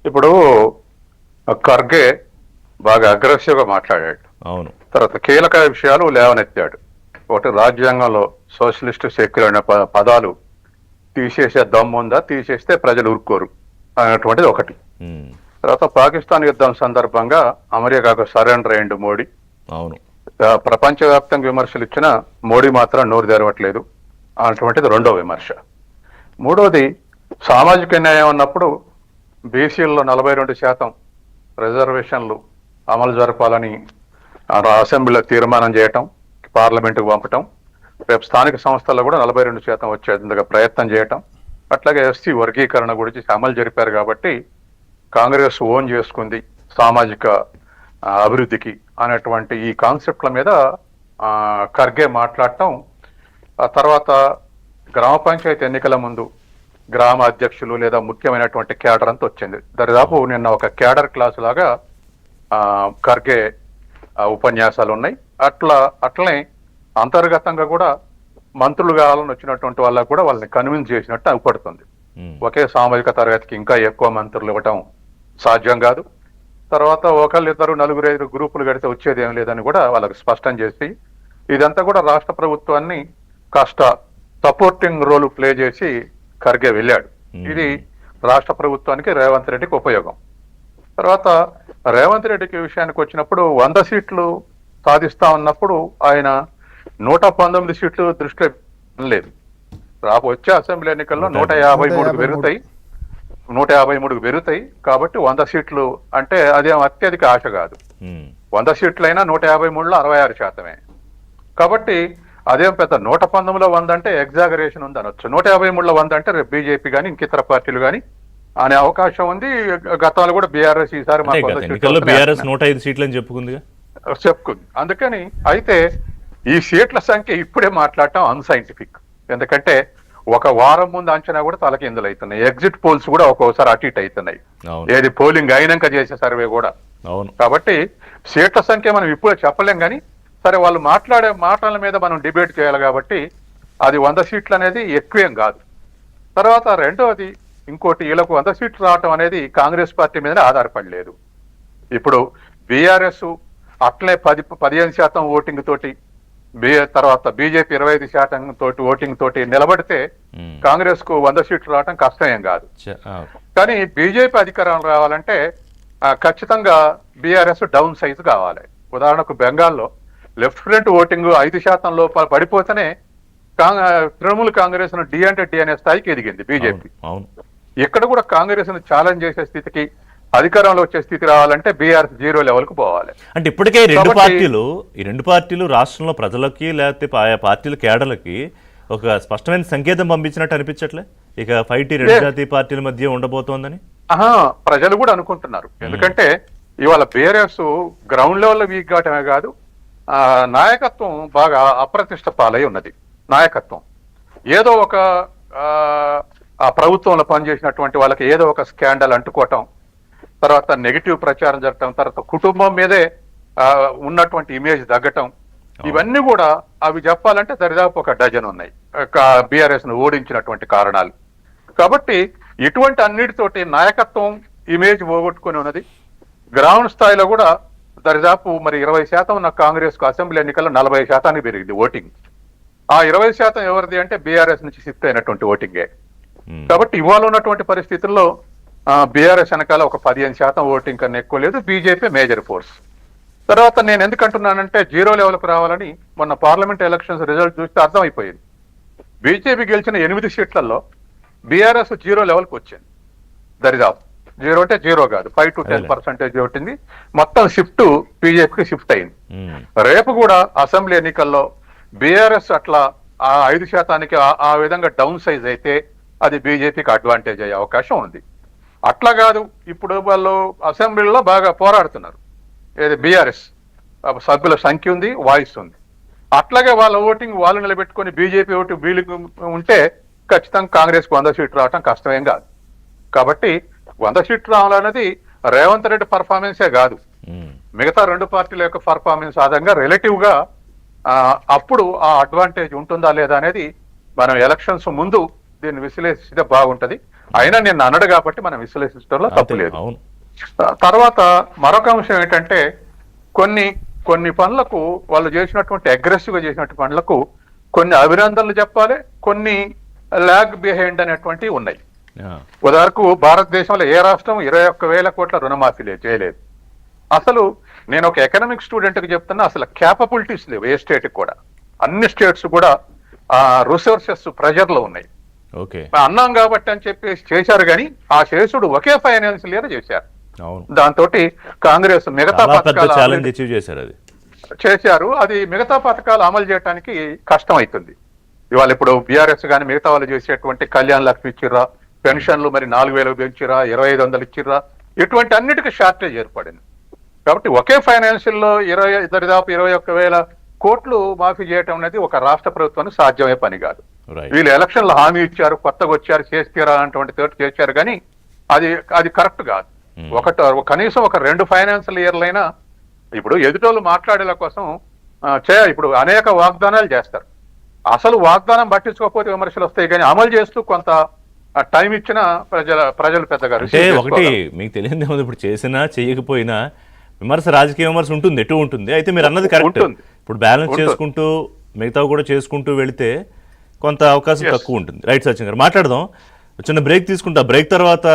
ఇప్పుడు ఖర్గే బాగా అగ్రెసివ్ గా మాట్లాడాడు. అవును. తర్వాత కీలక విషయాలు లేవనెత్తాడు. ఒకటి, రాజ్యాంగంలో సోషలిస్ట్ సెక్యులర్ అనే పదాలు తీసేసే దమ్ముందా, తీసేస్తే ప్రజలు ఊరుకోరు అనేటువంటిది ఒకటి. ఉమ్, తర్వాత పాకిస్తాన్ యుద్ధం సందర్భంగా అమెరికాకు సరెండర్ అయ్యిండు మోడీ. అవును. ప్రపంచవ్యాప్తంగా విమర్శలు ఇచ్చినా మోడీ మాత్రం నోరు తెరవట్లేదు అనేటువంటిది రెండో విమర్శ. మూడోది, సామాజిక న్యాయం అన్నప్పుడు బీసీల్లో 42% రిజర్వేషన్లు అమలు జరపాలని అసెంబ్లీలో తీర్మానం చేయటం, పార్లమెంటుకు పంపటం, రేపు స్థానిక సంస్థల్లో కూడా 42% వచ్చేందుకు ప్రయత్నం చేయటం, అట్లాగే ఎస్సీ వర్గీకరణ గురించి అమలు జరిపారు కాబట్టి కాంగ్రెస్ ఓన్ చేసుకుంది సామాజిక అభివృద్ధికి అనేటువంటి ఈ కాన్సెప్ట్ల మీద ఖర్గే మాట్లాడటం. ఆ తర్వాత గ్రామ పంచాయతీ ఎన్నికల ముందు గ్రామ అధ్యక్షులు లేదా ముఖ్యమైనటువంటి క్యాడర్ అంతా వచ్చింది. దరిదాపు నిన్న ఒక క్యాడర్ క్లాస్ లాగా ఖర్గే ఉపన్యాసాలు ఉన్నాయి. అట్లనే అంతర్గతంగా కూడా మంత్రులు కావాలని వచ్చినటువంటి వాళ్ళకు కూడా వాళ్ళని కన్విన్స్ చేసినట్టు అవుపడుతుంది. ఒకే సామాజిక తరగతికి ఇంకా ఎక్కువ మంత్రులు ఇవ్వటం సాధ్యం కాదు. తర్వాత ఒకళ్ళిద్దరు నలుగురు ఐదు గ్రూపులు కడితే వచ్చేది ఏం లేదని కూడా వాళ్ళకి స్పష్టం చేసి, ఇదంతా కూడా రాష్ట్ర ప్రభుత్వాన్ని కాస్త సపోర్టింగ్ రోల్ ప్లే చేసి ఖర్గే వెళ్ళాడు. ఇది రాష్ట్ర ప్రభుత్వానికి రేవంత్ రెడ్డికి ఉపయోగం. తర్వాత రేవంత్ రెడ్డికి విషయానికి వచ్చినప్పుడు 100 సీట్లు సాధిస్తా ఉన్నప్పుడు ఆయన 119 సీట్లు దృష్టిలో లేదు. వచ్చే అసెంబ్లీ ఎన్నికల్లో 153కు పెరుగుతాయి, 153కు పెరుగుతాయి. కాబట్టి 100 సీట్లు అంటే అదేం అత్యధిక ఆశ కాదు. 100 సీట్లైనా 153లో 66%. కాబట్టి అదేం పెద్ద 119లో 100 అంటే ఎగ్జాగరేషన్ ఉంది అనొచ్చు. 153లో 100 అంటే రేపు బీజేపీ కానీ ఇంకితర పార్టీలు కానీ అనే అవకాశం ఉంది. గతంలో కూడా బీఆర్ఎస్ ఈసారి 105 సీట్లు అని చెప్పుకుంది. అందుకని అయితే ఈ సీట్ల సంఖ్య ఇప్పుడే మాట్లాడటం అన్సైంటిఫిక్. ఎందుకంటే ఒక వారం ముందు అంచనా కూడా తలకిందులు అవుతున్నాయి. ఎగ్జిట్ పోల్స్ కూడా ఒక్కోసారి అటు ఇటు అవుతున్నాయి. ఏది పోలింగ్ అయినాక చేసే సర్వే కూడా. కాబట్టి సీట్ల సంఖ్య మనం ఇప్పుడే చెప్పలేం. కానీ సరే, వాళ్ళు మాట్లాడే మాటల మీద మనం డిబేట్ చేయాలి కాబట్టి అది 100 సీట్లు అనేది ఎక్కువేం కాదు. తర్వాత రెండవది ఇంకోటి, వీళ్ళకు 100 సీట్లు రావటం అనేది కాంగ్రెస్ పార్టీ మీదనే ఆధారపడలేదు. ఇప్పుడు బీఆర్ఎస్ అట్లే 15% ఓటింగ్ తోటి, తర్వాత బీజేపీ 25% తోటి ఓటింగ్ తోటి నిలబడితే కాంగ్రెస్ కు 100 సీట్లు రావటం కష్టమేం కాదు. కానీ బీజేపీ అధికారం రావాలంటే ఖచ్చితంగా బీఆర్ఎస్ డౌన్ సైజ్ కావాలి. ఉదాహరణకు బెంగాల్లో లెఫ్ట్ ఫ్రంట్ ఓటింగ్ 5% లోపల పడిపోతేనే తృణమూల్ కాంగ్రెస్ ను డి అంటే డి అనే స్థాయికి ఎదిగింది బీజేపీ. ఇక్కడ కూడా కాంగ్రెస్ ను ఛాలెంజ్ చేసే స్థితికి, అధికారంలో వచ్చే స్థితి రావాలంటే బీఆర్ఎస్ 0 లెవెల్ కు పోవాలి. అంటే ఇప్పటికే ఈ రెండు పార్టీలు రాష్ట్రంలో ప్రజలకి లేకపోతే ఆయా పార్టీల కేడర్లకి ఒక స్పష్టమైన సంకేతం పంపించినట్టు అనిపించట్లే ఇక ఫైట్ రెండు జాతీయ పార్టీల మధ్య ఉండబోతోందని? ప్రజలు కూడా అనుకుంటున్నారు. ఎందుకంటే ఇవాళ బీఆర్ఎస్ గ్రౌండ్ లెవెల్ వీక్ కావటమే కాదు, నాయకత్వం బాగా అప్రతిష్ట పాలై ఉన్నది. నాయకత్వం ఏదో ఒక ఆ ప్రభుత్వంలో పనిచేసినటువంటి వాళ్ళకి ఏదో ఒక స్కాండల్ అంటుకోవటం, తర్వాత నెగిటివ్ ప్రచారం జరగటం, తర్వాత కుటుంబం మీదే ఉన్నటువంటి ఇమేజ్ తగ్గటం, ఇవన్నీ కూడా అవి చెప్పాలంటే దరిదాపు ఒక డజన్ ఉన్నాయి బీఆర్ఎస్ ను ఓడించినటువంటి కారణాలు. కాబట్టి ఇటువంటి అన్నిటితోటి నాయకత్వం ఇమేజ్ పోగొట్టుకుని ఉన్నది. గ్రౌండ్ స్థాయిలో కూడా దరిదాపు మరి 20% ఉన్న కాంగ్రెస్ కు అసెంబ్లీ ఎన్నికల్లో 40% పెరిగింది ఓటింగ్. ఆ 20% ఎవరిది అంటే బీఆర్ఎస్ నుంచి షిఫ్ట్ అయినటువంటి ఓటింగే. కాబట్టి ఇవాళ ఉన్నటువంటి పరిస్థితుల్లో బీఆర్ఎస్ వెనకాల ఒక 15% ఓటింగ్ కన్నా ఎక్కువ లేదు. BJP major force. తర్వాత నేను ఎందుకంటున్నానంటే 0 లెవెల్కు రావాలని మొన్న పార్లమెంట్ ఎలక్షన్స్ రిజల్ట్ చూస్తే అర్థమైపోయింది. బీజేపీ గెలిచిన 8 సీట్లలో బీఆర్ఎస్ 0 లెవెల్కి వచ్చింది. దరిదాపు 0 అంటే 0 కాదు, 5 to 10% వచ్చింది. మొత్తం షిఫ్ట్ బీజేపీకి షిఫ్ట్ అయింది. రేపు కూడా అసెంబ్లీ ఎన్నికల్లో బీఆర్ఎస్ అట్లా ఆ 5%కి ఆ విధంగా డౌన్ సైజ్ అయితే అది బీజేపీకి అడ్వాంటేజ్ అయ్యే అవకాశం ఉంది. అట్లా కాదు, ఇప్పుడు వాళ్ళు అసెంబ్లీలో బాగా పోరాడుతున్నారు. ఏది బీఆర్ఎస్ సభ్యుల సంఖ్య ఉంది, వాయిస్ ఉంది. అట్లాగే వాళ్ళ ఓటింగ్ వాళ్ళు నిలబెట్టుకుని బీజేపీ ఓటు వీళ్ళకి ఉంటే ఖచ్చితంగా కాంగ్రెస్కి 100 సీట్లు రావటం కష్టమేం కాదు. కాబట్టి 100 సీట్లు రావాలన్నది రేవంత్ రెడ్డి పర్ఫార్మెన్సే కాదు, మిగతా రెండు పార్టీల యొక్క పర్ఫార్మెన్స్ ఆధారంగా రిలేటివ్ గా అప్పుడు ఆ అడ్వాంటేజ్ ఉంటుందా లేదా అనేది మనం ఎలక్షన్స్ ముందు దీన్ని విశ్లేషిస్తే బాగుంటది. అయినా నేను అన్నాడు కాబట్టి మనం విశ్లేషించడంలో తప్పు లేదు. అవును. తర్వాత మరొక అంశం ఏంటంటే కొన్ని పనులకు వాళ్ళు చేసినటువంటి అగ్రెసివ్ గా చేసినటువంటి పనులకు కొన్ని అభినందనలు చెప్పాలి, కొన్ని ల్యాగ్ బిహైండ్ అనేటువంటివి ఉన్నాయి. ఉదాహరణకు భారతదేశంలో ఏ రాష్ట్రం 21,000 కోట్ల రుణమాఫీ చేయలేదు. అసలు నేను ఒక ఎకనామిక్ స్టూడెంట్ కి చెప్తున్నా, అసలు క్యాపబిలిటీస్ లేవు ఏ స్టేట్ కూడా. అన్ని స్టేట్స్ కూడా రిసోర్సెస్ ప్రెజర్ లో ఉన్నాయి. ఓకే, అన్నాం కాబట్టి అని చెప్పేసి చేశారు, కానీ ఆ చేసుడు ఒకే ఫైనాన్షియల్ ఇయర్ చేశారు. అవును. దాంతో కాంగ్రెస్ మిగతా పథకాలు ఛాలెంజ్ అచీవ్ చేశారు. అది చేశారు, అది మిగతా పథకాలు అమలు చేయడానికి కష్టం అవుతుంది. ఇవాళ ఇప్పుడు బీఆర్ఎస్ కానీ మిగతా వాళ్ళు చేసేటువంటి కళ్యాణ లక్ష్మి ఇచ్చిర్రా, పెన్షన్లు మరి 4,000 పెంచిర్రా, 2,500 ఇచ్చిర్రా, ఇటువంటి అన్నిటికీ షార్టేజ్ ఏర్పడింది. కాబట్టి ఒకే ఫైనాన్షియల్ లో దాదాపు 21,000 కోట్లు మాఫీ చేయటం అనేది ఒక రాష్ట్ర ప్రభుత్వానికి సాధ్యమయ్యే పని కాదు. వీళ్ళు ఎలక్షన్లు హామీ ఇచ్చారు, కొత్తగా వచ్చారు, చేస్తారా అటువంటి తోటి చేశారు, కానీ అది కరెక్ట్ కాదు. కనీసం ఒక 2 ఫైనాన్షియల్ ఇయర్లైనా ఇప్పుడు ఎదుటోళ్ళు మాట్లాడేల కోసం ఇప్పుడు అనేక వాగ్దానాలు చేస్తారు. అసలు వాగ్దానం పట్టించుకోకపోతే విమర్శలు వస్తాయి, కానీ అమలు చేస్తూ కొంత టైం ఇచ్చిన ప్రజలు పెద్దగా ఒకటి మీకు తెలియదు, ఇప్పుడు చేసినా చేయకపోయినా విమర్శ, రాజకీయ విమర్శ ఉంటుంది, ఎటు ఉంటుంది. అయితే మీరు అన్నది కరెక్ట్. ఇప్పుడు బ్యాలెన్స్ చేసుకుంటూ మిగతా కూడా చేసుకుంటూ వెళితే కొంత అవకాశం తక్కువ ఉంటుంది. రైట్, సచిన్ గారు మాట్లాడదాం. చిన్న బ్రేక్ తీసుకుంటా. బ్రేక్ తర్వాత